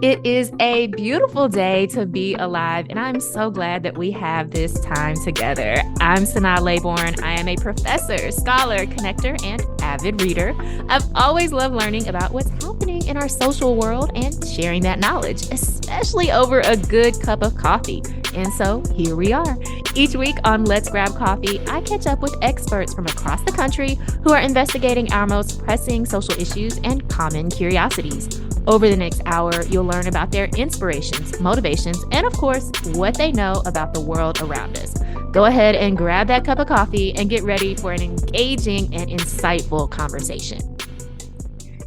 It is a beautiful day to be alive, and I'm so glad that we have this time together. I'm Sanaa Laybourne. I am a professor, scholar, connector, and avid reader. I've always loved learning about what's happening in our social world and sharing that knowledge, especially over a good cup of coffee. And so here we are. Each week on Let's Grab Coffee, I catch up with experts from across the country who are investigating our most pressing social issues and common curiosities. Over the next hour, you'll learn about their inspirations, motivations, and of course, what they know about the world around us. Go ahead and grab that cup of coffee and get ready for an engaging and insightful conversation.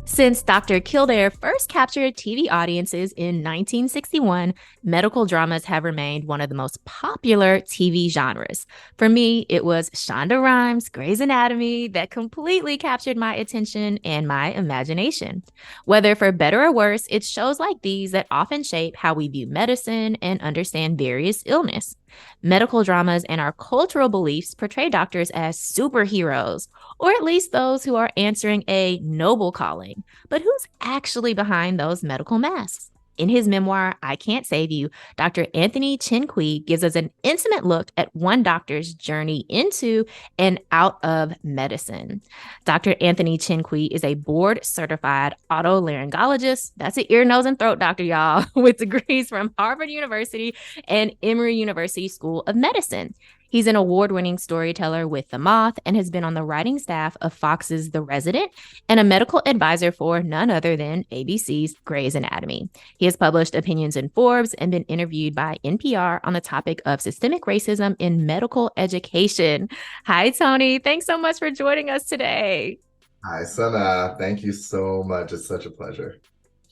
Since Dr. Kildare first captured TV audiences in 1961, medical dramas have remained one of the most popular TV genres. For me, it was Shonda Rhimes' Grey's Anatomy that completely captured my attention and my imagination. Whether for better or worse, it's shows like these that often shape how we view medicine and understand various illness. Medical dramas and our cultural beliefs portray doctors as superheroes, or at least those who are answering a noble calling. But who's actually behind those medical masks? In his memoir, I Can't Save You, Dr. Anthony Chin-Quee gives us an intimate look at one doctor's journey into and out of medicine. Dr. Anthony Chin-Quee is a board-certified otolaryngologist. That's an ear, nose, and throat doctor, y'all, with degrees from Harvard University and Emory University School of Medicine. He's an award-winning storyteller with the Moth and has been on the writing staff of Fox's The Resident and a medical advisor for none other than ABC's Grey's Anatomy. He has published opinions in Forbes and been interviewed by NPR on the topic of systemic racism in medical education. Hi, Tony. Thanks so much for joining us today. Hi, Sana. Thank you so much. It's such a pleasure.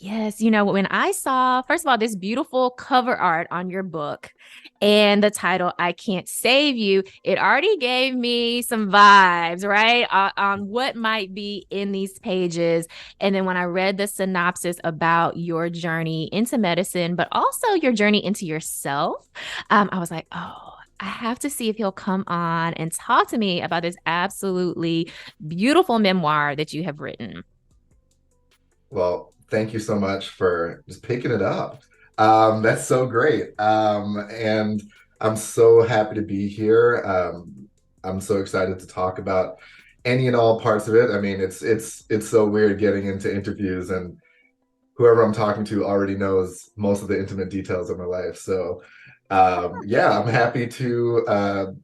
Yes, when I saw, first of all, this beautiful cover art on your book and the title, I Can't Save You, it already gave me some vibes, right, on what might be in these pages. And then when I read the synopsis about your journey into medicine, but also your journey into yourself, I was like, oh, I have to see if he'll come on and talk to me about this absolutely beautiful memoir that you have written. Well, thank you so much for just picking it up. That's so great. And I'm so happy to be here. I'm so excited to talk about any and all parts of it. I mean, it's so weird getting into interviews and whoever I'm talking to already knows most of the intimate details of my life. So yeah, I'm happy to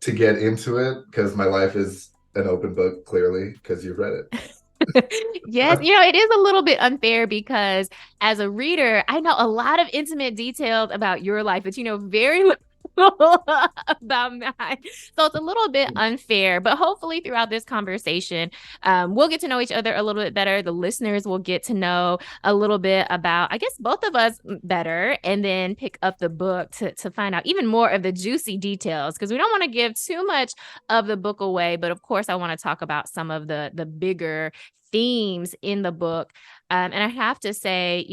get into it because my life is an open book, clearly, because you've read it. Yes, it is a little bit unfair because as a reader, I know a lot of intimate details about your life, but very little about mine. So it's a little bit unfair, but hopefully throughout this conversation, we'll get to know each other a little bit better. The listeners will get to know a little bit about, I guess, both of us better, and then pick up the book to find out even more of the juicy details, because we don't want to give too much of the book away. But of course, I want to talk about some of the bigger themes in the book. And I have to say,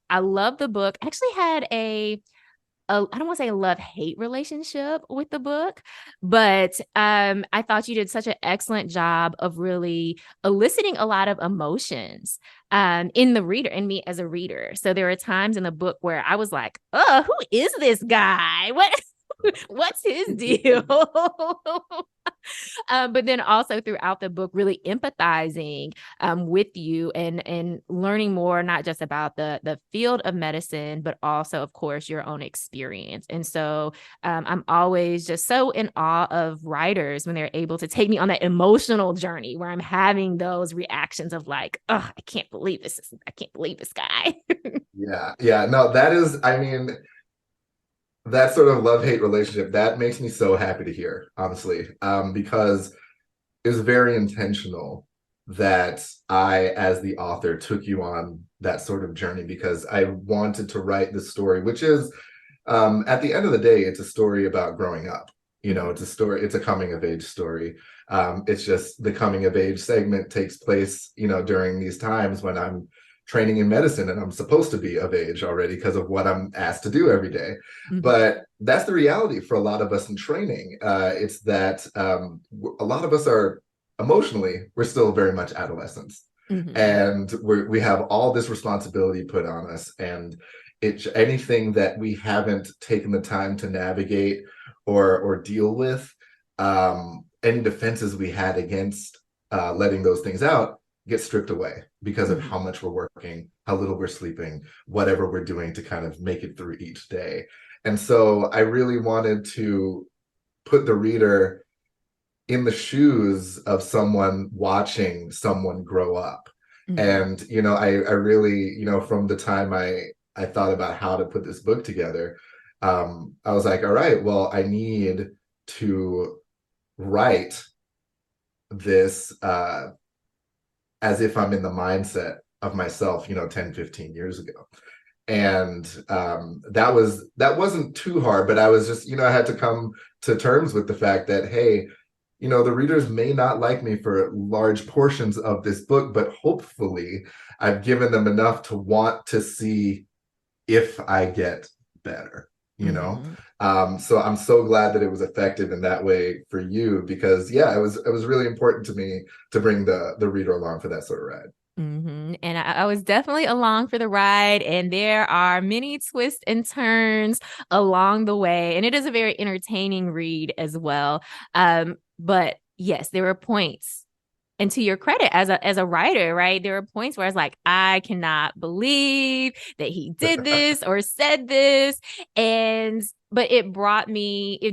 I love the book. I actually had I don't want to say a love-hate relationship with the book, but I thought you did such an excellent job of really eliciting a lot of emotions in the reader, in me as a reader. So there are times in the book where I was like, oh, who is this guy? What's his deal? But then also throughout the book, really empathizing with you and learning more, not just about the field of medicine, but also, of course, your own experience. And so I'm always just so in awe of writers when they're able to take me on that emotional journey where I'm having those reactions of like, oh, I can't believe this. I can't believe this guy. Yeah. No, I mean, that sort of love-hate relationship, that makes me so happy to hear, honestly, because it's very intentional that I, as the author, took you on that sort of journey because I wanted to write this story, which is, at the end of the day, it's a story about growing up. It's a coming-of-age story. It's just the coming-of-age segment takes place, during these times when I'm training in medicine and I'm supposed to be of age already because of what I'm asked to do every day. Mm-hmm. But that's the reality for a lot of us in training. It's that a lot of us are emotionally, we're still very much adolescents. Mm-hmm. And we have all this responsibility put on us, and it's anything that we haven't taken the time to navigate or deal with, any defenses we had against letting those things out get stripped away because of how Mm-hmm. much we're working, how little we're sleeping, whatever we're doing to kind of make it through each day. And so I really wanted to put the reader in the shoes of someone watching someone grow up. Mm-hmm. And, I really, from the time I thought about how to put this book together, I was like, all right, well, I need to write this as if I'm in the mindset of myself, 10, 15 years ago. And that wasn't too hard, but I was just, I had to come to terms with the fact that, hey, the readers may not like me for large portions of this book, but hopefully I've given them enough to want to see if I get better, you know? Mm-hmm. So I'm so glad that it was effective in that way for you, because yeah, it was really important to me to bring the reader along for that sort of ride. And I was definitely along for the ride, and there are many twists and turns along the way, and it is a very entertaining read as well. But yes, there were points, and to your credit as a writer, right? There are points where I was like, I cannot believe that he did this or said this. And but it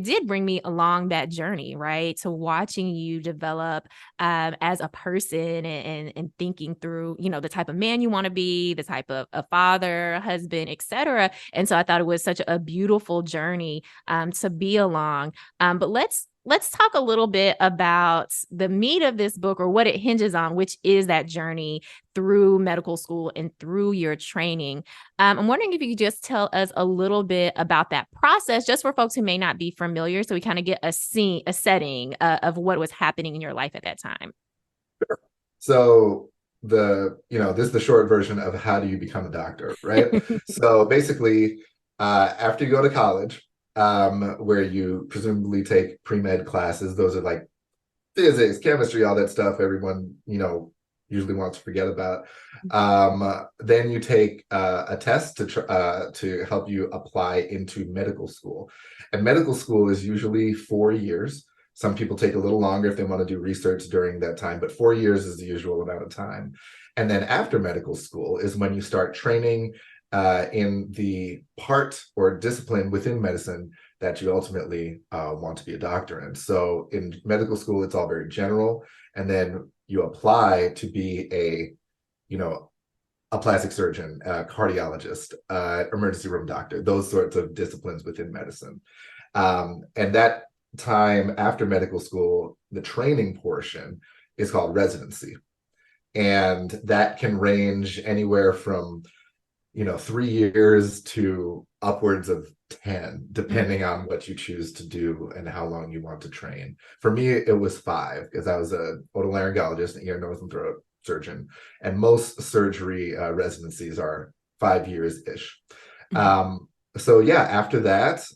did bring me along that journey, right? To watching you develop as a person, and thinking through, the type of man you want to be, the type of a father, husband, etc. And so I thought it was such a beautiful journey to be along. But let's talk a little bit about the meat of this book, or what it hinges on, which is that journey through medical school and through your training. I'm wondering if you could just tell us a little bit about that process, just for folks who may not be familiar, so we kind of get a setting of what was happening in your life at that time. So this is the short version of how do you become a doctor, right? So basically, after you go to college, where you presumably take pre-med classes, those are like physics, chemistry, all that stuff everyone, usually wants to forget about. Then you take a test to help you apply into medical school. And medical school is usually 4 years. Some people take a little longer if they want to do research during that time, but 4 years is the usual amount of time. And then after medical school is when you start training in the part or discipline within medicine that you ultimately want to be a doctor in. So in medical school, it's all very general, and then you apply to be a plastic surgeon, a cardiologist, emergency room doctor, those sorts of disciplines within medicine. And that time after medical school, the training portion is called residency. And that can range anywhere from 3 years to upwards of 10, depending on what you choose to do and how long you want to train. For me, it was 5, because I was a otolaryngologist, an ear, nose, and throat surgeon, and most surgery residencies are 5 years ish. So yeah, after that,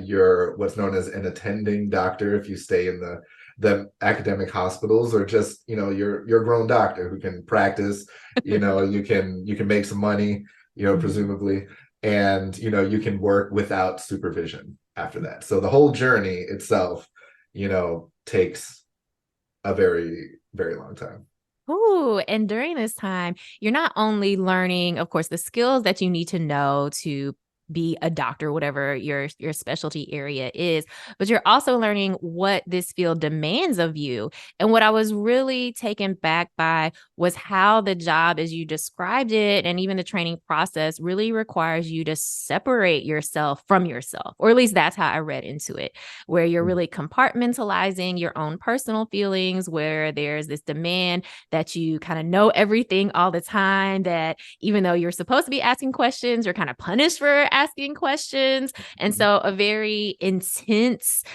you're what's known as an attending doctor if you stay in the academic hospitals, or just you're a grown doctor who can practice. You can make some money, Mm-hmm. presumably, and you can work without supervision after that. So the whole journey itself, takes a very, very long time. Ooh, and during this time, you're not only learning, of course, the skills that you need to know to be a doctor, whatever your specialty area is, but you're also learning what this field demands of you. And what I was really taken back by was how the job, as you described it, and even the training process, really requires you to separate yourself from yourself, or at least that's how I read into it, where you're really compartmentalizing your own personal feelings, where there's this demand that you kind of know everything all the time, that even though you're supposed to be asking questions, you're kind of punished for asking questions. And so a very intense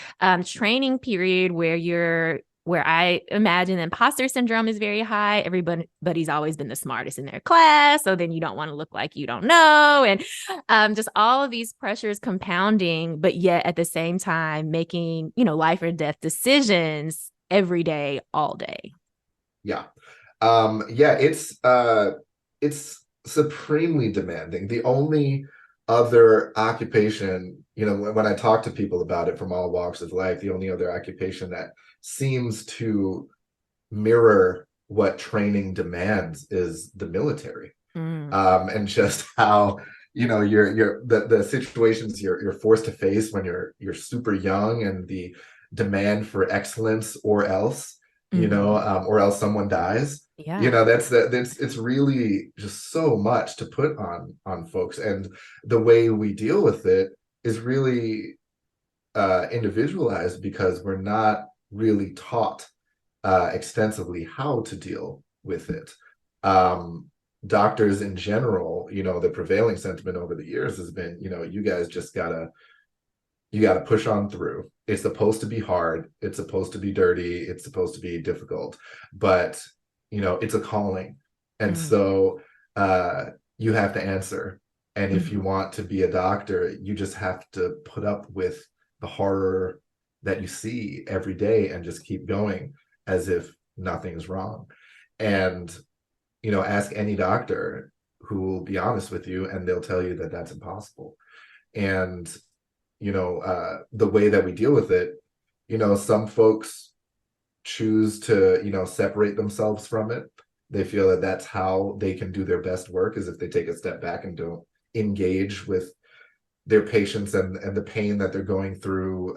training period where I imagine imposter syndrome is very high. Everybody's always been the smartest in their class. So then you don't want to look like you don't know. And just all of these pressures compounding, but yet at the same time making, life or death decisions every day, all day. Yeah. Yeah, it's supremely demanding. The only other occupation, when I talk to people about it from all walks of life, the only other occupation that seems to mirror what training demands is the military. Mm, And just how the situations you're forced to face when you're super young, and the demand for excellence, or else someone dies. yeah. That's it's really just so much to put on folks, and the way we deal with it is really individualized, because we're not really taught extensively how to deal with it. Doctors in general, the prevailing sentiment over the years has been, you guys just you gotta push on through. It's supposed to be hard. It's supposed to be dirty. It's supposed to be difficult, but it's a calling. And Mm, so you have to answer. And if you mhm, want to be a doctor, you just have to put up with the horror that you see every day and just keep going as if nothing's wrong. And ask any doctor who will be honest with you, and they'll tell you that that's impossible. And the way that we deal with it, some folks choose to separate themselves from it. They feel that that's how they can do their best work, is if they take a step back and don't engage with their patients and the pain that they're going through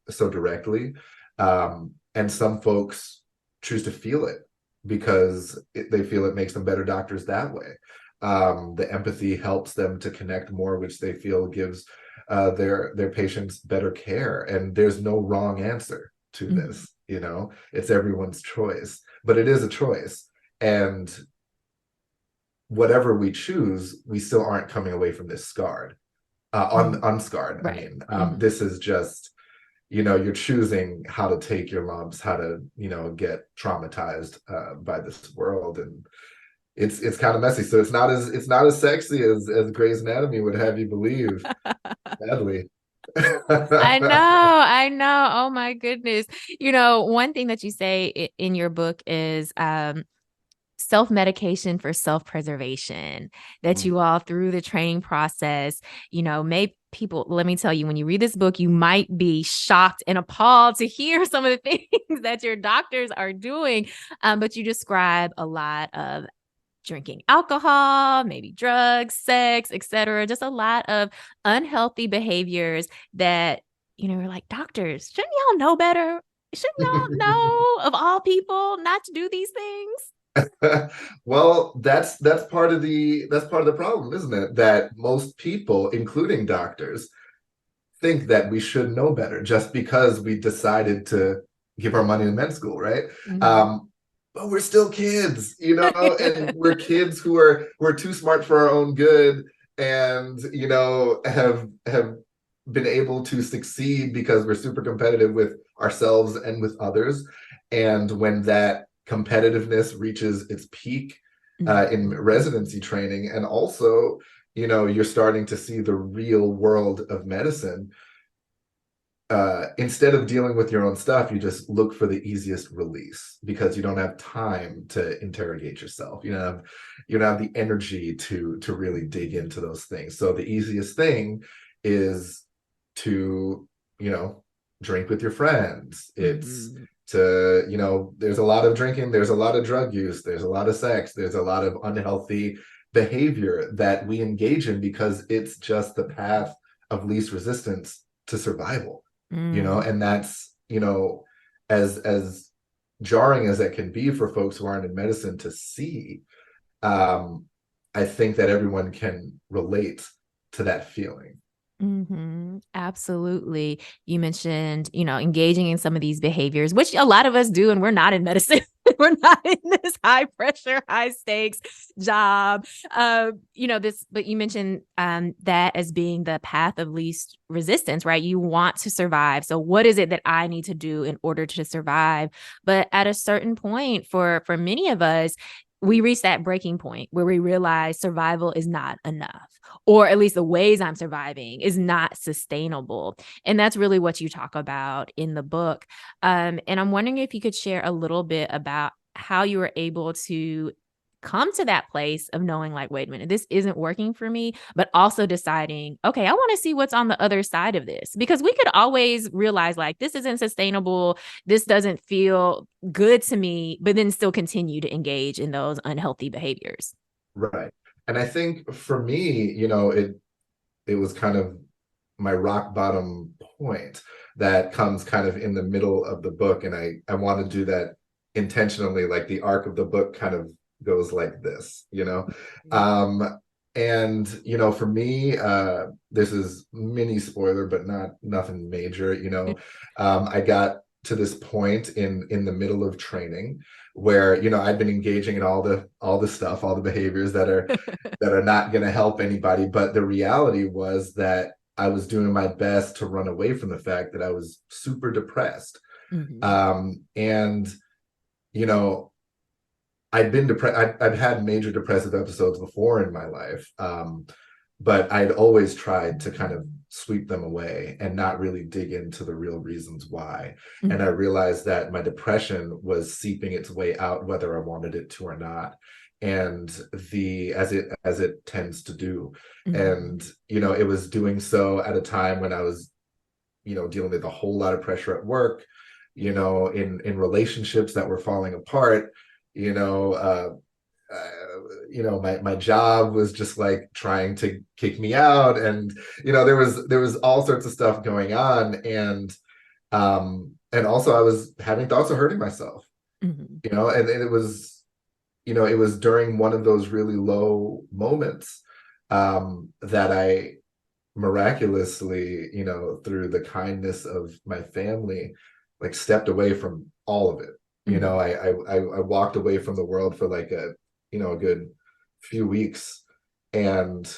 so directly. And some folks choose to feel it, because they feel it makes them better doctors that way. The empathy helps them to connect more, which they feel gives their patients better care. And there's no wrong answer to mhm, this. It's everyone's choice, but it is a choice. And whatever we choose, we still aren't coming away from this scarred, mm, unscarred. I right. mean, Mhm. this is just, you're choosing how to take your lumps, how to, get traumatized by this world. And it's kind of messy. So it's not as sexy as Grey's Anatomy would have you believe, sadly. I know. Oh my goodness. One thing that you say in your book is self-medication for self-preservation, that you all through the training process, may people, let me tell you, when you read this book, you might be shocked and appalled to hear some of the things that your doctors are doing. But you describe a lot of drinking alcohol, maybe drugs, sex, etc. Just a lot of unhealthy behaviors that, we're like, doctors, shouldn't y'all know better? Shouldn't y'all know of all people not to do these things? Well, that's part of the problem, isn't it? That most people, including doctors, think that we should know better just because we decided to give our money to med school, right? Mhm. But we're still kids, and we're kids who are too smart for our own good, and have been able to succeed because we're super competitive with ourselves and with others. And when that competitiveness reaches its peak in Mhm. residency training, and also you're starting to see the real world of medicine, instead of dealing with your own stuff, you just look for the easiest release, because you don't have time to interrogate yourself. You don't have the energy to really dig into those things. So the easiest thing is to, drink with your friends. It's Mhm. to, there's a lot of drinking, there's a lot of drug use, there's a lot of sex, there's a lot of unhealthy behavior that we engage in, because it's just the path of least resistance to survival. Mm. And that's, as jarring as that can be for folks who aren't in medicine to see. um I think that everyone can relate to that feeling. Absolutely. You mentioned, engaging in some of these behaviors, which a lot of us do, and we're not in medicine. We're not in this high pressure, high stakes job. But you mentioned that as being the path of least resistance, right? You want to survive. So what is it that I need to do in order to survive? But at a certain point, for many of us, we reach that breaking point where we realize survival is not enough, or at least the ways I'm surviving is not sustainable. And that's really what you talk about in the book. And I'm wondering if you could share a little bit about how you were able to come to that place of knowing like, wait a minute, this isn't working for me, but also deciding, okay, I want to see what's on the other side of this, because we could always realize like, this isn't sustainable, this doesn't feel good to me, but then still continue to engage in those unhealthy behaviors. Right. And I think for me, it was kind of my rock bottom point that comes kind of in the middle of the book. And I want to do that intentionally. Like the arc of the book kind of goes like this, you know? And, for me, this is mini spoiler, but nothing major, I got to this point in the middle of training where, I'd been engaging in all the stuff, all the behaviors that are not going to help anybody. But the reality was that I was doing my best to run away from the fact that I was super depressed. And, you know, I'd been depressed. I've had major depressive episodes before in my life. But I'd always tried to kind of sweep them away and not really dig into the real reasons why. And I realized that my depression was seeping its way out, whether I wanted it to or not. And as it tends to do. And, it was doing so at a time when I was, dealing with a whole lot of pressure at work, in relationships that were falling apart, my job was just like trying to kick me out, and there was all sorts of stuff going on, and also I was having thoughts of hurting myself, and it was during one of those really low moments that I miraculously, through the kindness of my family, like stepped away from all of it. I walked away from the world for like a good few weeks and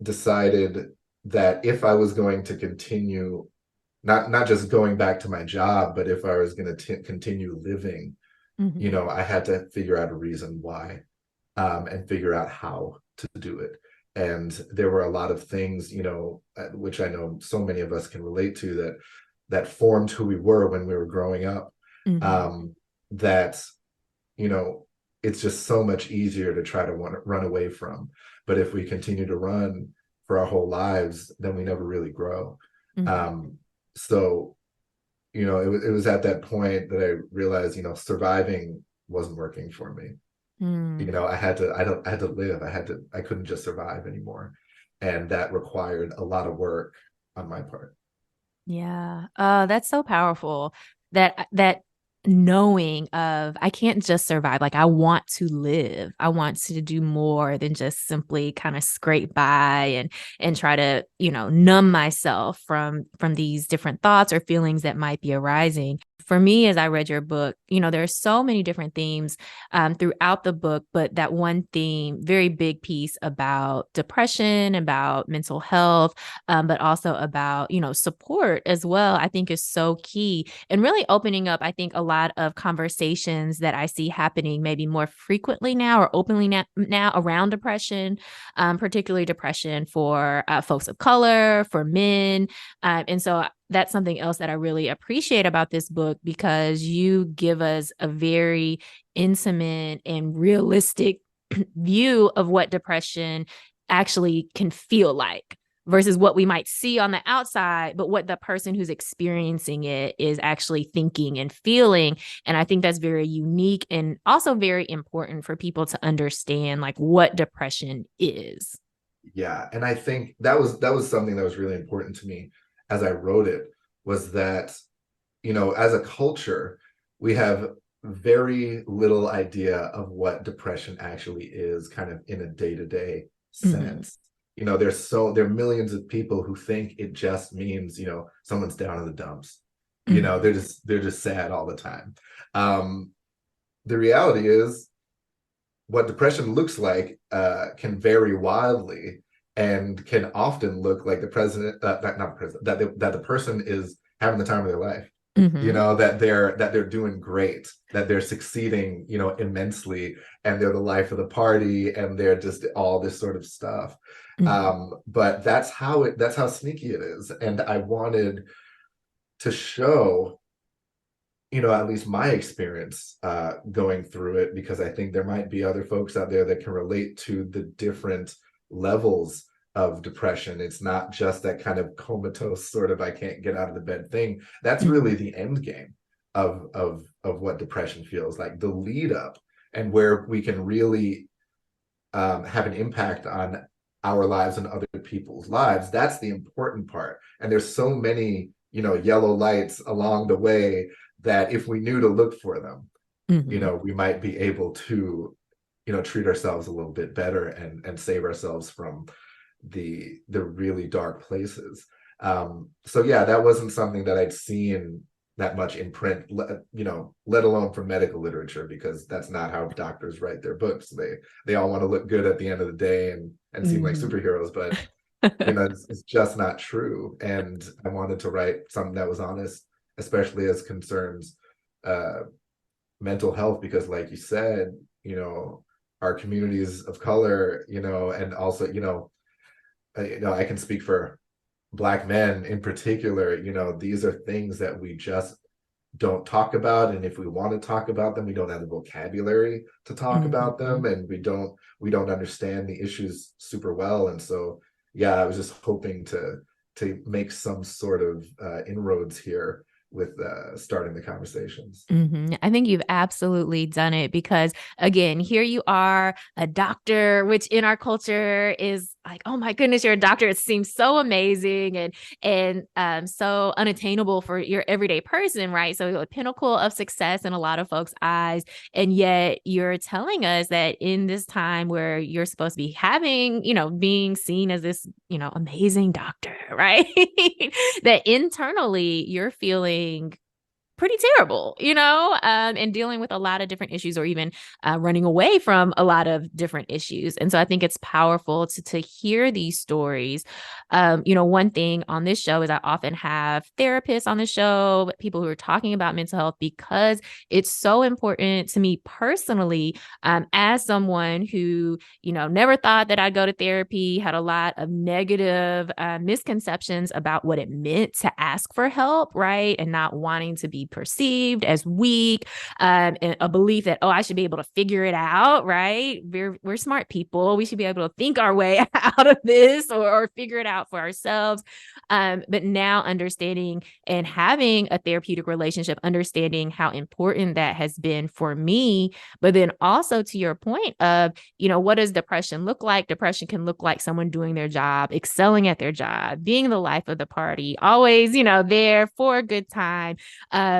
decided that if I was going to continue, not just going back to my job, but if I was going to continue living, I had to figure out a reason why, and figure out how to do it. And there were a lot of things, which I know so many of us can relate to, that formed who we were when we were growing up. That, it's just so much easier to try to run away from. But if we continue to run for our whole lives, then we never really grow. So, it was at that point that I realized, surviving wasn't working for me. I had to live. I couldn't just survive anymore. And that required a lot of work on my part. Yeah. That's so powerful. That knowing of, I can't just survive. Like, I want to live. I want to do more than just simply kind of scrape by and try to, numb myself from these different thoughts or feelings that might be arising. For me, as I read your book, there are so many different themes throughout the book, but that one theme, very big piece about depression, about mental health, but also about, support as well, I think is so key, and really opening up, I think, a lot of conversations that I see happening maybe more frequently now or openly now around depression, particularly depression for folks of color, for men. And so that's something else that I really appreciate about this book, because you give us a very intimate and realistic view of what depression actually can feel like versus what we might see on the outside, but what the person who's experiencing it is actually thinking and feeling. And I think that's very unique and also very important for people to understand, like, what depression is. Yeah. And I think that was something that was really important to me as I wrote it, was that, as a culture, we have very little idea of what depression actually is, kind of in a day-to-day sense. There are millions of people who think it just means, someone's down in the dumps. They're just sad all the time. The reality is, what depression looks like can vary wildly, and can often look like that the person is having the time of their life. That they're doing great, that they're succeeding, immensely, and they're the life of the party, and they're just all this sort of stuff. But that's how sneaky it is. And I wanted to show at least my experience going through it, because I think there might be other folks out there that can relate to the different levels of depression. It's not just that kind of comatose sort of I can't get out of the bed thing. That's really the end game of what depression feels like, the lead up, and where we can really have an impact on our lives and other people's lives. That's the important part. And there's so many, yellow lights along the way that if we knew to look for them, we might be able to, treat ourselves a little bit better and save ourselves from the really dark places. So yeah, that wasn't something that I'd seen that much in print, let alone from medical literature, because that's not how doctors write their books. They all want to look good at the end of the day and seem like superheroes, but it's just not true. And I wanted to write something that was honest, especially as concerns mental health, because like you said, our communities of color, and also, I can speak for Black men in particular, these are things that we just don't talk about. And if we want to talk about them, we don't have the vocabulary to talk about them, and we don't understand the issues super well. And so, yeah, I was just hoping to make some sort of inroads here with starting the conversations. I think you've absolutely done it, because again, here you are, a doctor, which in our culture is like, oh my goodness, you're a doctor. It seems so amazing and so unattainable for your everyday person, right? So a pinnacle of success in a lot of folks' eyes. And yet you're telling us that in this time where you're supposed to be having, being seen as this, amazing doctor, right? That internally you're feeling pretty terrible, and dealing with a lot of different issues, or even running away from a lot of different issues. And so I think it's powerful to hear these stories. One thing on this show is I often have therapists on the show, people who are talking about mental health, because it's so important to me personally, as someone who, never thought that I'd go to therapy, had a lot of negative misconceptions about what it meant to ask for help, right? And not wanting to be perceived as weak, and a belief that, I should be able to figure it out, right? We're smart people. We should be able to think our way out of this, or figure it out for ourselves. But now understanding and having a therapeutic relationship, understanding how important that has been for me. But then also to your point of, what does depression look like? Depression can look like someone doing their job, excelling at their job, being the life of the party, always, there for a good time.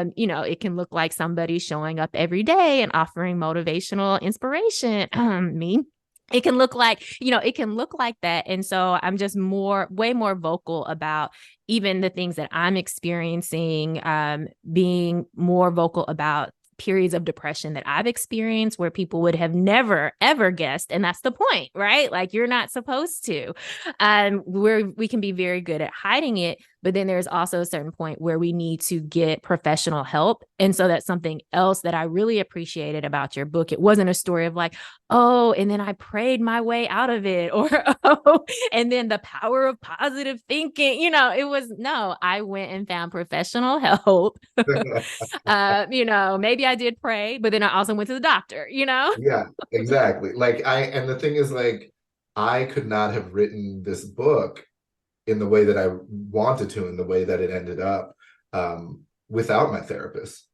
It can look like somebody showing up every day and offering motivational inspiration. Me. It can look like, that. And so I'm just way more vocal about even the things that I'm experiencing, being more vocal about periods of depression that I've experienced where people would have never, ever guessed. And that's the point, right? Like, you're not supposed to. We can be very good at hiding it, but then there's also a certain point where we need to get professional help. And so that's something else that I really appreciated about your book. It wasn't a story of like, and then I prayed my way out of it, or, and then the power of positive thinking, it was, no, I went and found professional help. Maybe I did pray, but then I also went to the doctor, Yeah, exactly. And the thing is, like, I could not have written this book in the way that I wanted to, in the way that it ended up, without my therapist.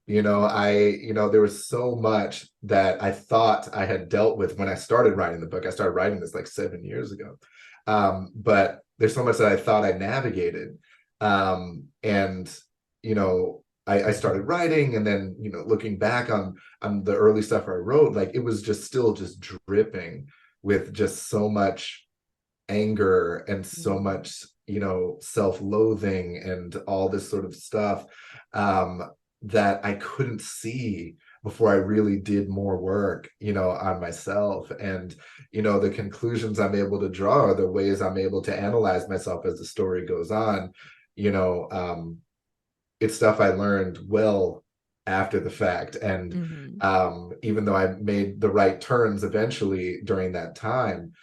There was so much that I thought I had dealt with when I started writing the book. I started writing this like 7 years ago. But there's so much that I thought I navigated. And, I started writing, and then, looking back on the early stuff I wrote, like, it was just still just dripping with just so much anger and so much, self-loathing and all this sort of stuff, that I couldn't see before I really did more work, on myself. And, the conclusions I'm able to draw are the ways I'm able to analyze myself as the story goes on. It's stuff I learned well after the fact. And even though I made the right turns eventually during that time,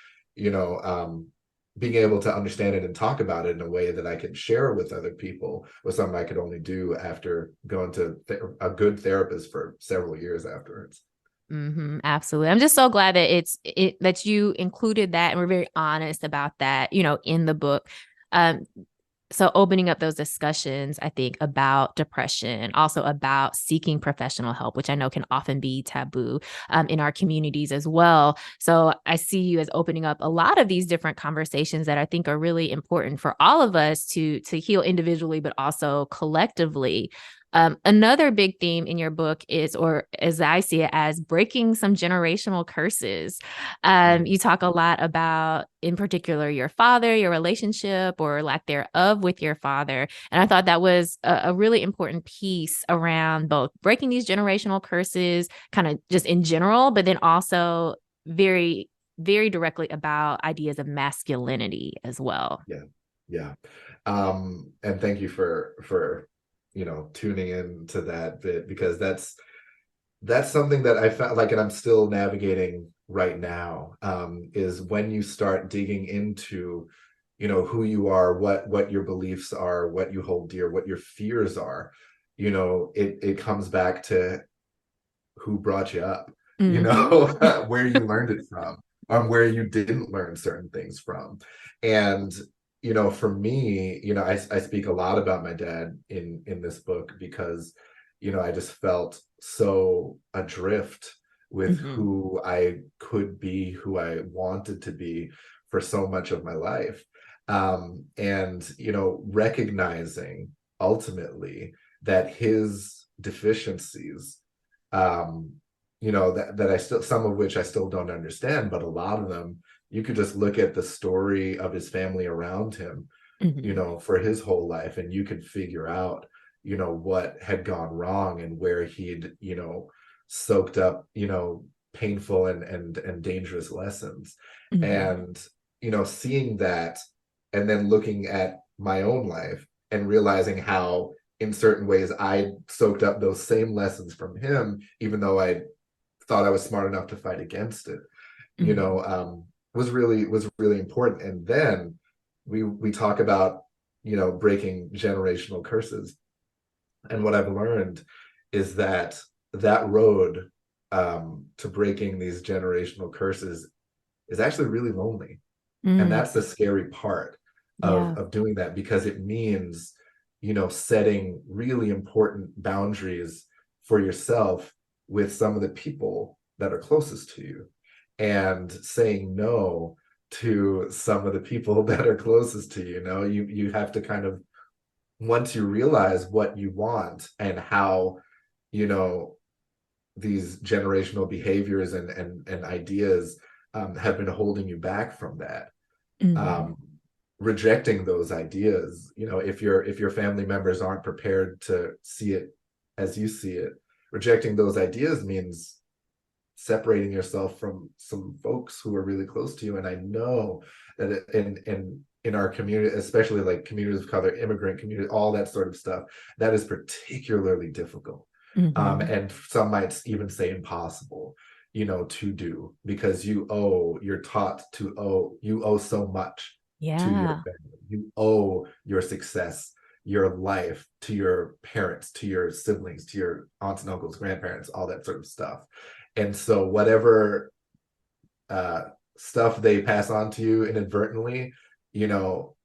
being able to understand it and talk about it in a way that I can share with other people was something I could only do after going to a good therapist for several years afterwards. Absolutely. I'm just so glad that that you included that and we're very honest about that, in the book. Um, so opening up those discussions, I think, about depression, also about seeking professional help, which I know can often be taboo in our communities as well. So I see you as opening up a lot of these different conversations that I think are really important for all of us to heal individually, but also collectively. Another big theme in your book is, or as I see it, as breaking some generational curses. You talk a lot about, in particular, your father, your relationship or lack thereof with your father. And I thought that was a really important piece around both breaking these generational curses, kind of just in general, but then also very, very directly about ideas of masculinity as well. Yeah. Yeah. And thank you for tuning in to that bit, because that's something that I felt like, and I'm still navigating right now, is when you start digging into, who you are, what your beliefs are, what you hold dear, what your fears are, it comes back to who brought you up, where you learned it from, where you didn't learn certain things from. And for me, I speak a lot about my dad in this book because I just felt so adrift with Mm-hmm. who I could be, who I wanted to be for so much of my life. And recognizing ultimately that his deficiencies, that I still, some of which I still don't understand, but a lot of them, you could just look at the story of his family around him, Mm-hmm. for his whole life, and you could figure out, what had gone wrong and where he'd, soaked up, painful and dangerous lessons. Mm-hmm. And, seeing that and then looking at my own life and realizing how in certain ways I soaked up those same lessons from him, even though I thought I was smart enough to fight against it, Mm-hmm. was really important. And then we talk about breaking generational curses, and what I've learned is that road, to breaking these generational curses, is actually really lonely. And Mm. that's the scary part of Yeah. doing that, because it means setting really important boundaries for yourself with some of the people that are closest to you, and saying no to some of the people that are closest to you. You have to kind of, once you realize what you want and how you know these generational behaviors and ideas, have been holding you back from that, Mm-hmm. um, rejecting those ideas. If your family members aren't prepared to see it as you see it, rejecting those ideas means separating yourself from some folks who are really close to you. And I know that in our community, especially like communities of color, immigrant community, all that sort of stuff, that is particularly difficult. Mm-hmm. And some might even say impossible, to do, because you're taught to you owe so much to your Yeah. family. You owe your success, your life, to your parents, to your siblings, to your aunts and uncles, grandparents, all that sort of stuff. And so whatever, uh, stuff they pass on to you inadvertently, you know,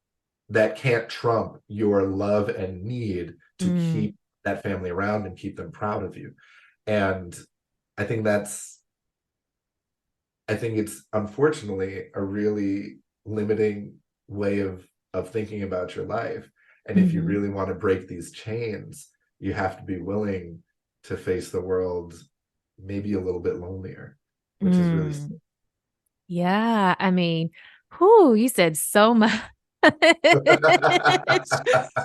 that can't trump your love and need to Mm. keep that family around and keep them proud of you. And I think that's, I think it's unfortunately a really limiting way of thinking about your life. And if you Mm-hmm. really want to break these chains, you have to be willing to face the world maybe a little bit lonelier, which is really Mm. Yeah. I mean, who you said so much.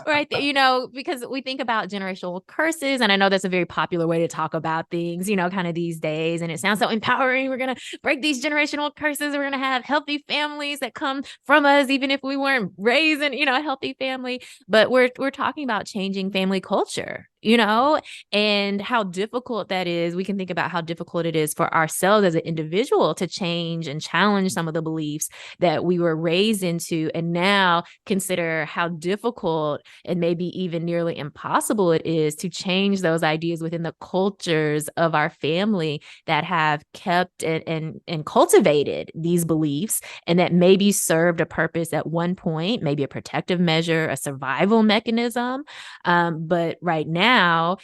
Right there, because we think about generational curses, and I know that's a very popular way to talk about things, kind of these days. And it sounds so empowering. We're going to break these generational curses. We're going to have healthy families that come from us, even if we weren't raised in, a healthy family. But we're talking about changing family culture. and how difficult that is. We can think about how difficult it is for ourselves as an individual to change and challenge some of the beliefs that we were raised into, and now consider how difficult and maybe even nearly impossible it is to change those ideas within the cultures of our family that have kept and cultivated these beliefs, and that maybe served a purpose at one point, maybe a protective measure, a survival mechanism. But right now,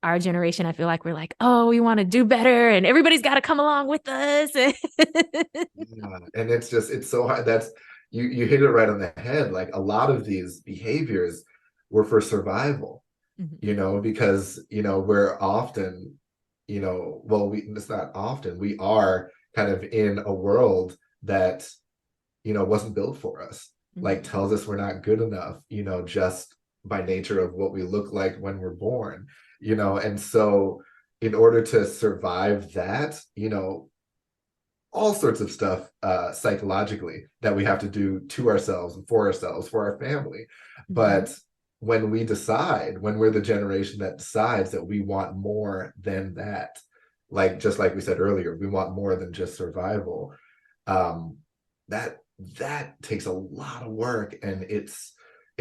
our generation, I feel like we're like, oh, we want to do better and everybody's got to come along with us. Yeah. And it's so hard. That's you hit it right on the head. Like a lot of these behaviors were for survival, because, we're often, well, it's not often, we are kind of in a world that, wasn't built for us, like tells us we're not good enough, just by nature of what we look like when we're born, and so in order to survive that, all sorts of stuff psychologically that we have to do to ourselves and for ourselves, for our family. But when we're the generation that decides that we want more than that, like just like we said earlier, we want more than just survival, that takes a lot of work, and it's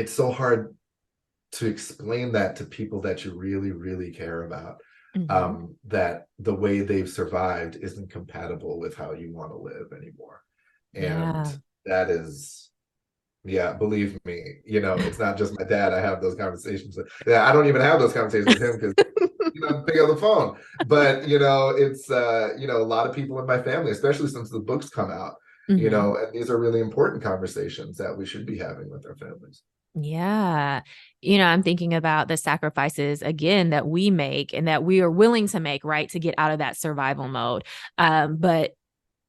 so hard to explain that to people that you really, really care about. That the way they've survived isn't compatible with how you want to live anymore. And that is, yeah, believe me, it's not just my dad. I have those conversations with. Yeah, I don't even have those conversations with him because pick up the phone. But it's a lot of people in my family, especially since the books come out, and these are really important conversations that we should be having with our families. Yeah. I'm thinking about the sacrifices again that we make and that we are willing to make, right, to get out of that survival mode. But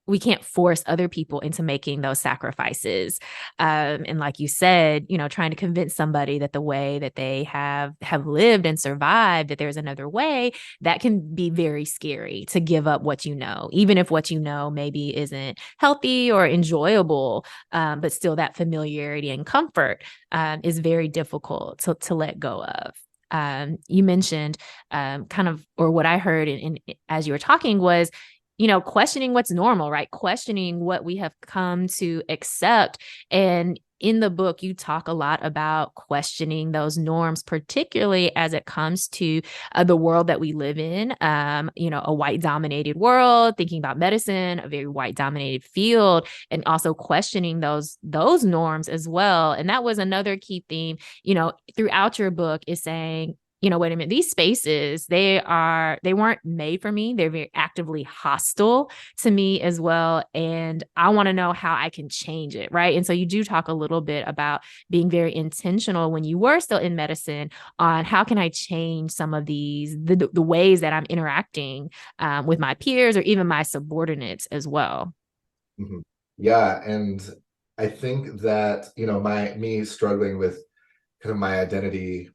we can't force other people into making those sacrifices. And like you said, trying to convince somebody that the way that they have lived and survived, that there's another way, that can be very scary to give up what even if what maybe isn't healthy or enjoyable, but still that familiarity and comfort is very difficult to let go of. You mentioned kind of, or what I heard as you were talking was, questioning what's normal, right? Questioning what we have come to accept. And in the book, you talk a lot about questioning those norms, particularly as it comes to the world that we live in, a white dominated world, thinking about medicine, a very white dominated field, and also questioning those norms as well. And that was another key theme, throughout your book, is saying, wait a minute, these spaces, they weren't made for me. They're very actively hostile to me as well. And I want to know how I can change it. Right. And so you do talk a little bit about being very intentional when you were still in medicine on how can I change some of the ways that I'm interacting with my peers or even my subordinates as well. Yeah. And I think that, me struggling with kind of my identity,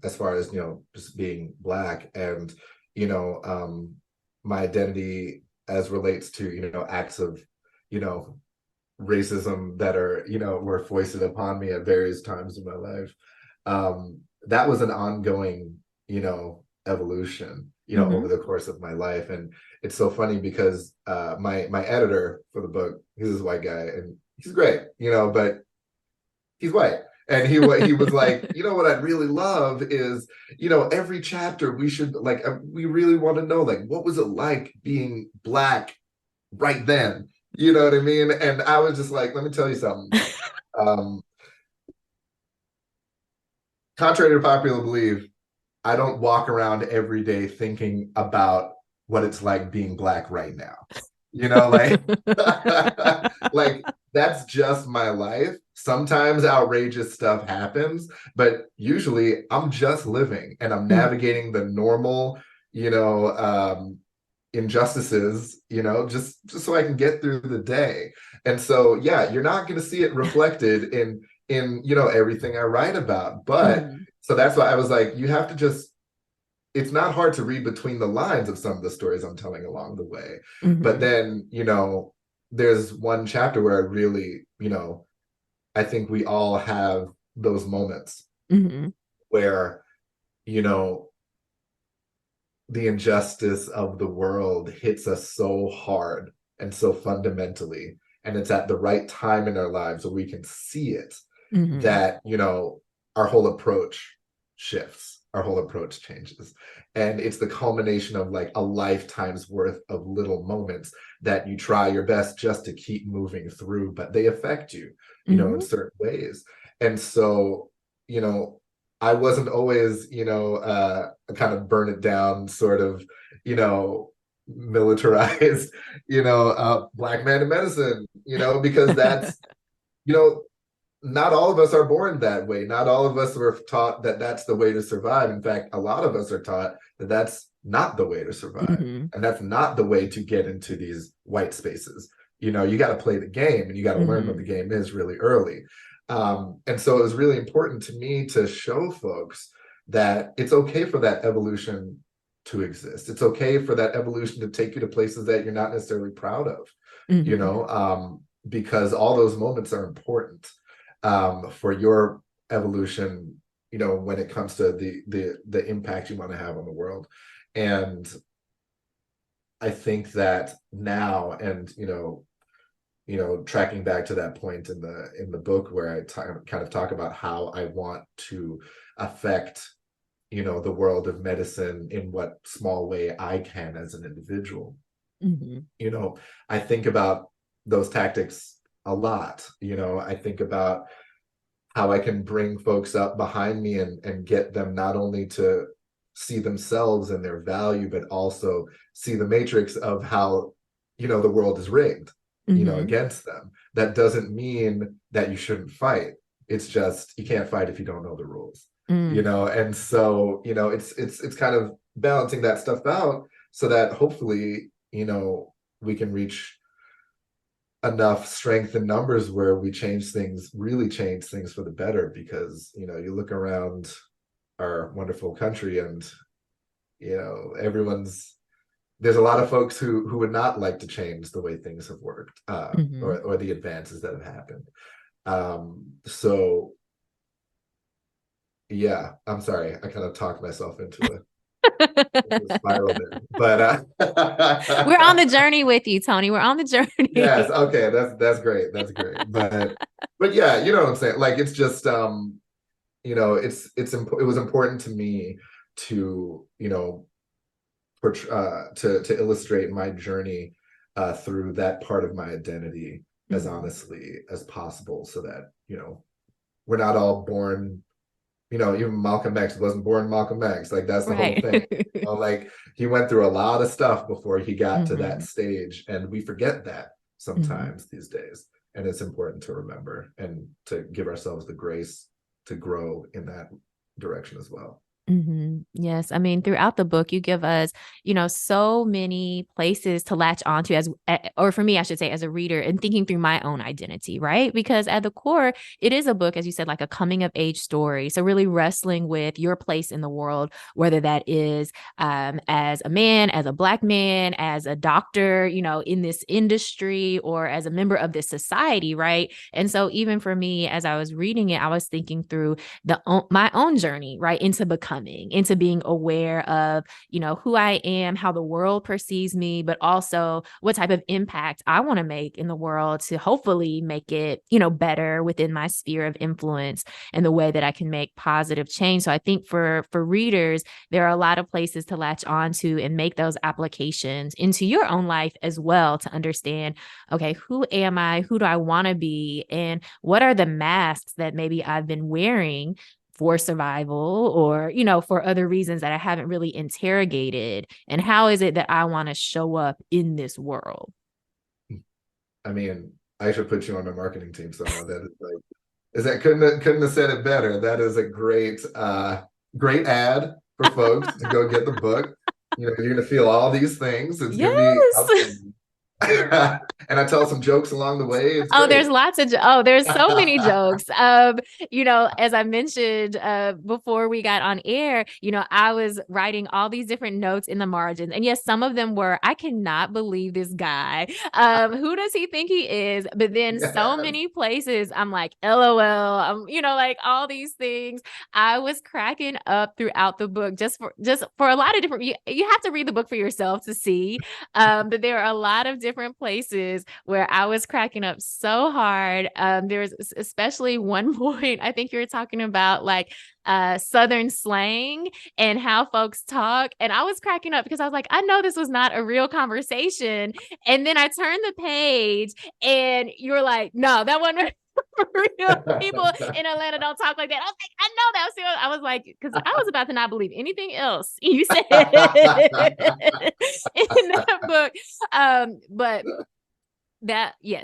as far as just being Black, and my identity as relates to acts of racism that are were foisted upon me at various times in my life. That was an ongoing evolution over the course of my life. And it's so funny because my editor for the book, he's this white guy, and he's great, but he's white. And he was like, what I'd really love is, every chapter we should we really want to know, what was it like being Black right then? You know what I mean? And I was just like, let me tell you something. Contrary to popular belief, I don't walk around every day thinking about what it's like being Black right now. Like that's just my life. Sometimes outrageous stuff happens, but usually I'm just living and I'm navigating the normal, injustices, just so I can get through the day. And so, yeah, you're not going to see it reflected in everything I write about. But so that's why I was like, you have to just, it's not hard to read between the lines of some of the stories I'm telling along the way. But then, there's one chapter where I really, I think we all have those moments where you know, the injustice of the world hits us so hard and so fundamentally, and it's at the right time in our lives where we can see it, Mm-hmm. that, our whole approach shifts, our whole approach changes. And it's the culmination of like a lifetime's worth of little moments that you try your best just to keep moving through, but they affect you, in Mm-hmm. certain ways. And so, I wasn't always, a kind of burn it down sort of, militarized, black man in medicine, because that's, you know, not all of us are born that way. Not all of us were taught that that's the way to survive. In fact, a lot of us are taught that that's not the way to survive. Mm-hmm. And that's not the way to get into these white spaces. You got to play the game, and you got to learn what Mm-hmm. the game is really early. And so it was really important to me to show folks that it's okay for that evolution to exist. It's okay for that evolution to take you to places that you're not necessarily proud of, Mm-hmm. because all those moments are important, for your evolution, when it comes to the impact you want to have on the world. And I think that now, and tracking back to that point in the book where I kind of talk about how I want to affect, the world of medicine in what small way I can as an individual. Mm-hmm. I think about those tactics a lot. I think about how I can bring folks up behind me and get them not only to see themselves and their value, but also see the matrix of how, the world is rigged, Mm-hmm. against them. That doesn't mean that you shouldn't fight. It's just you can't fight if you don't know the rules, Mm. and so, it's kind of balancing that stuff out so that hopefully, we can reach enough strength in numbers where we really change things for the better. Because you look around our wonderful country, and everyone's there's a lot of folks who would not like to change the way things have worked, Mm-hmm. or the advances that have happened. So yeah, I'm sorry, I kind of talked myself into a spiral there, but We're on the journey with you, Tony. We're on the yes, journey. okay, that's great, but yeah, you know what I'm saying. Like, it's just, it was important to me to, to illustrate my journey, through that part of my identity as Mm-hmm. honestly as possible, so that, we're not all born, even Malcolm X wasn't born Malcolm X. Like, that's the whole Right. thing. Like, he went through a lot of stuff before he got to that Mm-hmm. stage, and we forget that Mm-hmm. sometimes these days. And it's important to remember and to give ourselves the grace to grow in that direction as well. Mm-hmm. Yes. I mean, throughout the book, you give us, so many places to latch onto or for me, I should say, as a reader and thinking through my own identity, right? Because at the core, it is a book, as you said, like a coming of age story. So really wrestling with your place in the world, whether that is as a man, as a Black man, as a doctor, in this industry, or as a member of this society, right? And so even for me, as I was reading it, I was thinking through my own journey, right, into becoming, into being aware of, who I am, how the world perceives me, but also what type of impact I want to make in the world to hopefully make it, better within my sphere of influence and the way that I can make positive change. So I think for readers, there are a lot of places to latch onto and make those applications into your own life as well, to understand, okay, who am I? Who do I want to be? And what are the masks that maybe I've been wearing for survival, or, for other reasons that I haven't really interrogated? And how is it that I want to show up in this world? I mean, I should put you on my marketing team somehow. That is like, couldn't have said it better. That is a great ad for folks to go get the book. You're gonna feel all these things. It's gonna be Yes. outstanding. And I tell some jokes along the way. It's Oh, there's great. lots of oh, there's so many jokes. As I mentioned before we got on air, I was writing all these different notes in the margins. And yes, some of them were, I cannot believe this guy. Who does he think he is? But then so Yes. many places I'm like, LOL, like all these things. I was cracking up throughout the book just for a lot of different you have to read the book for yourself to see. But there are a lot of different places where I was cracking up so hard. There's especially one point, I think you were talking about like Southern slang and how folks talk. And I was cracking up because I was like, I know this was not a real conversation. And then I turned the page and you're like, no, that wasn't real. People in Atlanta don't talk like that. I was like, I know that. I was like, because I was about to not believe anything else you said in that book. But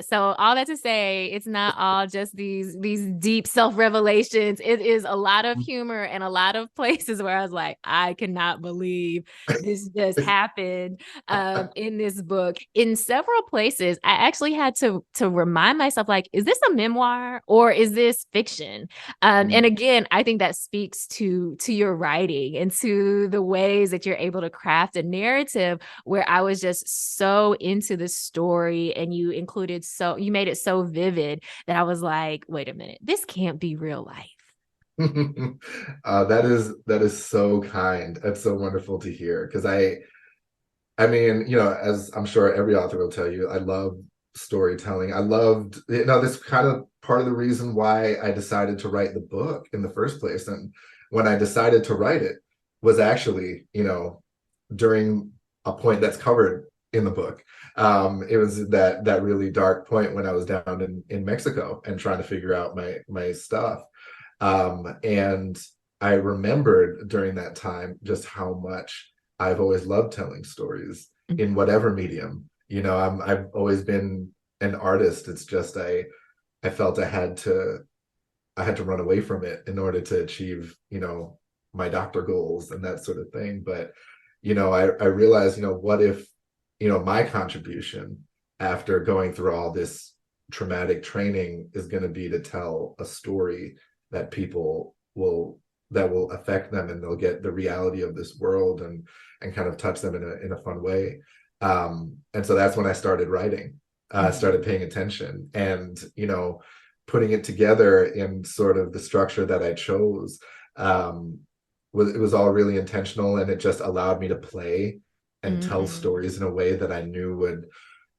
so all that to say, it's not all just these deep self-revelations. It is a lot of humor and a lot of places where I was like, I cannot believe this just happened in this book. In several places I actually had to remind myself, like, is this a memoir or is this fiction? And again, I think that speaks to your writing and to the ways that you're able to craft a narrative, where I was just so into the story and you made it so vivid that I was like, wait a minute, this can't be real life. That is so kind. That's so wonderful to hear. Because I mean, as I'm sure every author will tell you, I love storytelling. I loved, this kind of part of the reason why I decided to write the book in the first place. And when I decided to write it was actually, during a point that's covered in the book. It was that really dark point when I was down in Mexico and trying to figure out my stuff. And I remembered during that time just how much I've always loved telling stories in whatever medium. I've always been an artist. It's just I felt I had to run away from it in order to achieve, my doctor goals and that sort of thing. But, I realized, what if, my contribution after going through all this traumatic training is going to be to tell a story that will affect them, and they'll get the reality of this world and kind of touch them in a fun way. And so that's when I started writing, started paying attention, and putting it together in sort of the structure that I chose. It was all really intentional, and it just allowed me to play and tell stories in a way that I knew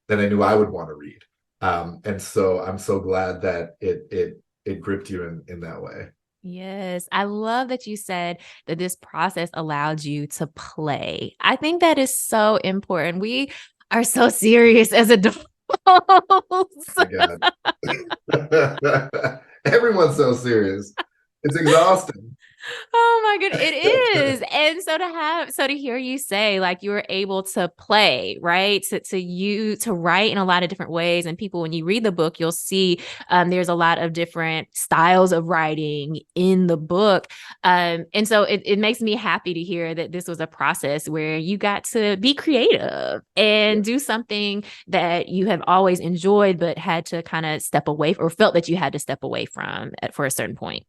I would want to read. And so I'm so glad that it gripped you in that way. Yes, I love that you said that this process allowed you to play. I think that is so important. We are so serious as adults. My God. Everyone's so serious. It's exhausting. Oh my goodness, it is. And so to hear you say like you were able to play, right? To write in a lot of different ways. And people, when you read the book, you'll see there's a lot of different styles of writing in the book. And so it makes me happy to hear that this was a process where you got to be creative Yeah. and do something that you have always enjoyed, but had to kind of step away or felt that you had to step away from for a certain point.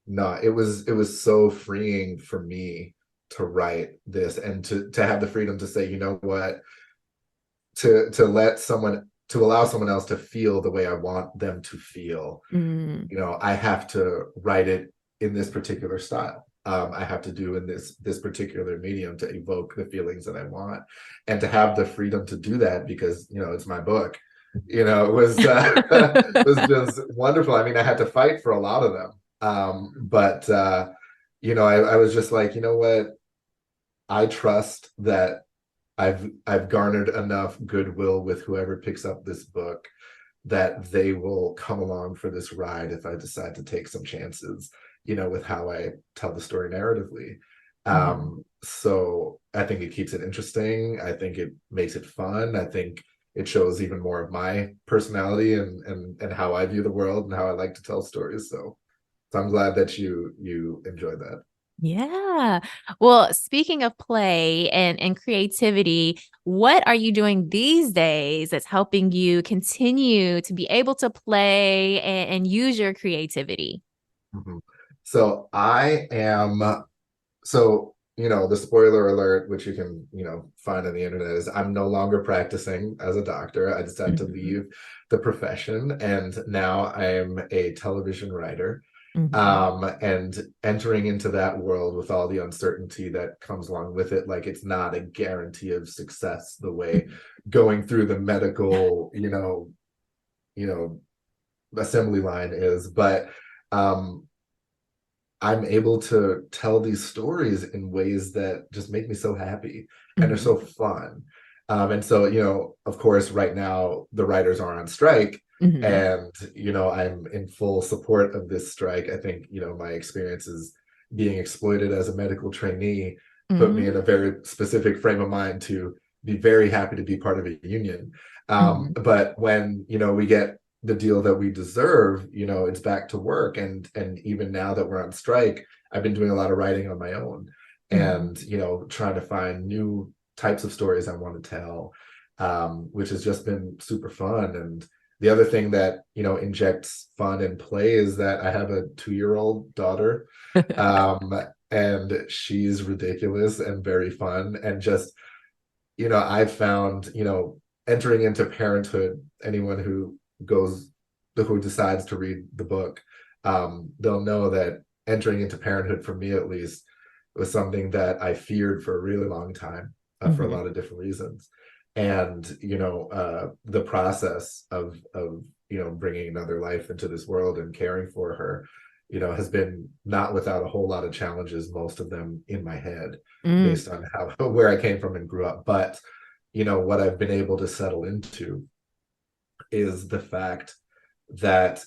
No, it was so freeing for me to write this and to have the freedom to say, you know what, to allow someone else to feel the way I want them to feel. Mm. I have to write it in this particular style. I have to do in this particular medium to evoke the feelings that I want, and to have the freedom to do that because it's my book. It was was just wonderful. I mean, I had to fight for a lot of them, but I was just like, you know what? I trust that I've garnered enough goodwill with whoever picks up this book that they will come along for this ride if I decide to take some chances, with how I tell the story narratively. Mhm. So I think it keeps it interesting. I think it makes it fun. I think it shows even more of my personality and how I view the world and how I like to tell stories. So I'm glad that you enjoyed that. Yeah. Well, speaking of play and creativity, what are you doing these days that's helping you continue to be able to play and use your creativity? Mhm. So I am so the spoiler alert, which you can find on the internet, is I'm no longer practicing as a doctor. I decided to Mhm. leave the profession, and now I'm a television writer, Mhm. and entering into that world with all the uncertainty that comes along with it. Like, it's not a guarantee of success the way going through the medical you know assembly line is, but um I'm able to tell these stories in ways that just make me so happy and are so Mhm. fun. And so, of course, right now the writers are on strike, Mhm. and I'm in full support of this strike. I think, my experiences being exploited as a medical trainee put me in Mhm. a very specific frame of mind to be very happy to be part of a union. Mhm. But when, we get the deal that we deserve, it's back to work. And even now that we're on strike, I've been doing a lot of writing on my own, Mhm. and trying to find new types of stories I want to tell, which has just been super fun. And the other thing that injects fun and play is that I have a 2-year-old daughter, um, and she's ridiculous and very fun. And just I've found, entering into parenthood, anyone who decides to read the book, they'll know that entering into parenthood, for me at least, was something that I feared for a really long time, for a Mhm. lot of different reasons. And the process of bringing another life into this world and caring for her, has been not without a whole lot of challenges, most of them in my head, Mm. based on how where I came from and grew up. But what I've been able to settle into is the fact that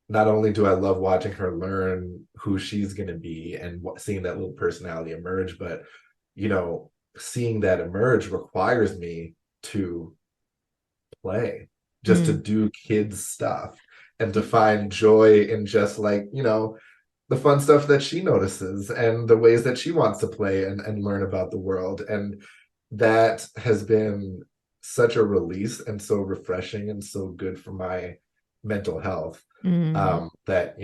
not only do I love watching her learn who she's going to be and seeing that little personality emerge, but you know seeing that emerge requires me to play, just to Mm. do kids stuff, and to find joy in just, like, the fun stuff that she notices and the ways that she wants to play and learn about the world. And that has been such a release and so refreshing and so good for my mental health, Mm. that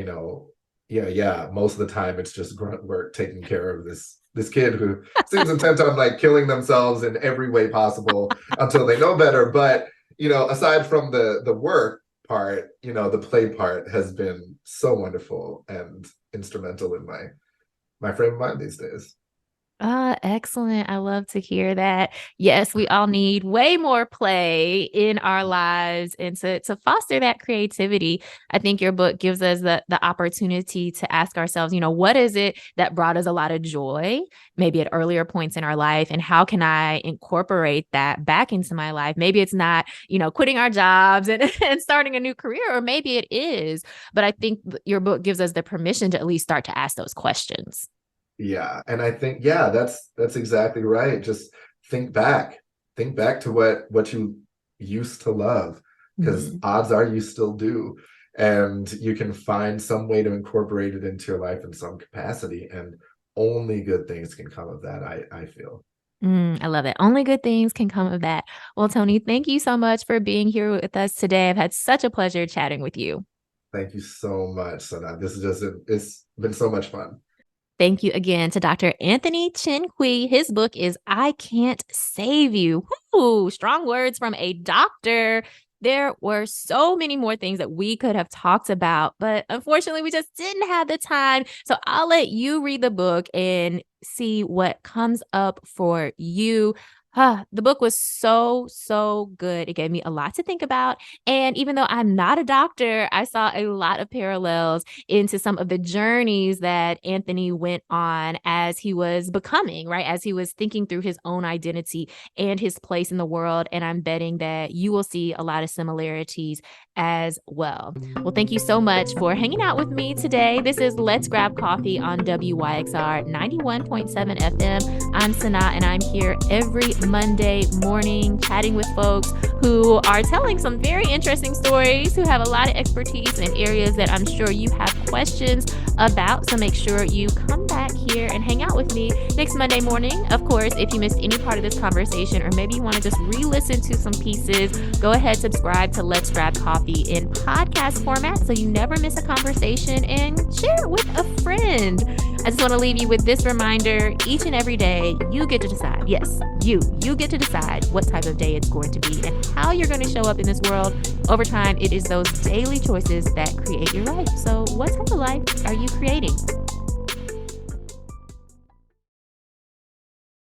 yeah, most of the time it's just grunt work taking care of this kid who seems intent on, like, killing themselves in every way possible until they know better. But aside from the work part, the play part has been so wonderful and instrumental in my frame of mind these days. Excellent. I love to hear that. Yes, we all need way more play in our lives and to foster that creativity. I think your book gives us the opportunity to ask ourselves, what is it that brought us a lot of joy, maybe at earlier points in our life, and how can I incorporate that back into my life? Maybe it's not, quitting our jobs and, and starting a new career, or maybe it is. But I think your book gives us the permission to at least start to ask those questions. Yeah, and I think, yeah, that's exactly right. Just think back. Think back to what you used to love, because Mhm. odds are you still do. And you can find some way to incorporate it into your life in some capacity, and only good things can come of that, I feel. I love it. Only good things can come of that. Well, Tony, thank you so much for being here with us today. I've had such a pleasure chatting with you. Thank you so much, Sana. This is just it's been so much fun. Thank you again to Dr. Anthony Chin-Quee. His book is I Can't Save You. Whoo, strong words from a doctor. There were so many more things that we could have talked about, but unfortunately, we just didn't have the time. So I'll let you read the book and see what comes up for you. The book was so, so good. It gave me a lot to think about. And even though I'm not a doctor, I saw a lot of parallels into some of the journeys that Anthony went on as he was becoming, right? As he was thinking through his own identity and his place in the world. And I'm betting that you will see a lot of similarities as well. Well, thank you so much for hanging out with me today. This is Let's Grab Coffee on WYXR 91.7 FM. I'm Sana, and I'm here every Monday morning, chatting with folks who are telling some very interesting stories, who have a lot of expertise in areas that I'm sure you have questions about. So make sure you come back here and hang out with me next Monday morning. Of course, if you missed any part of this conversation, or maybe you want to just re-listen to some pieces, go ahead, subscribe to Let's Grab Coffee in podcast format so you never miss a conversation, and share it with a friend. I just want to leave you with this reminder: each and every day, you get to decide. Yes, you get to decide what type of day it's going to be and how you're going to show up in this world. Over time, it is those daily choices that create your life. So what type of life are you creating?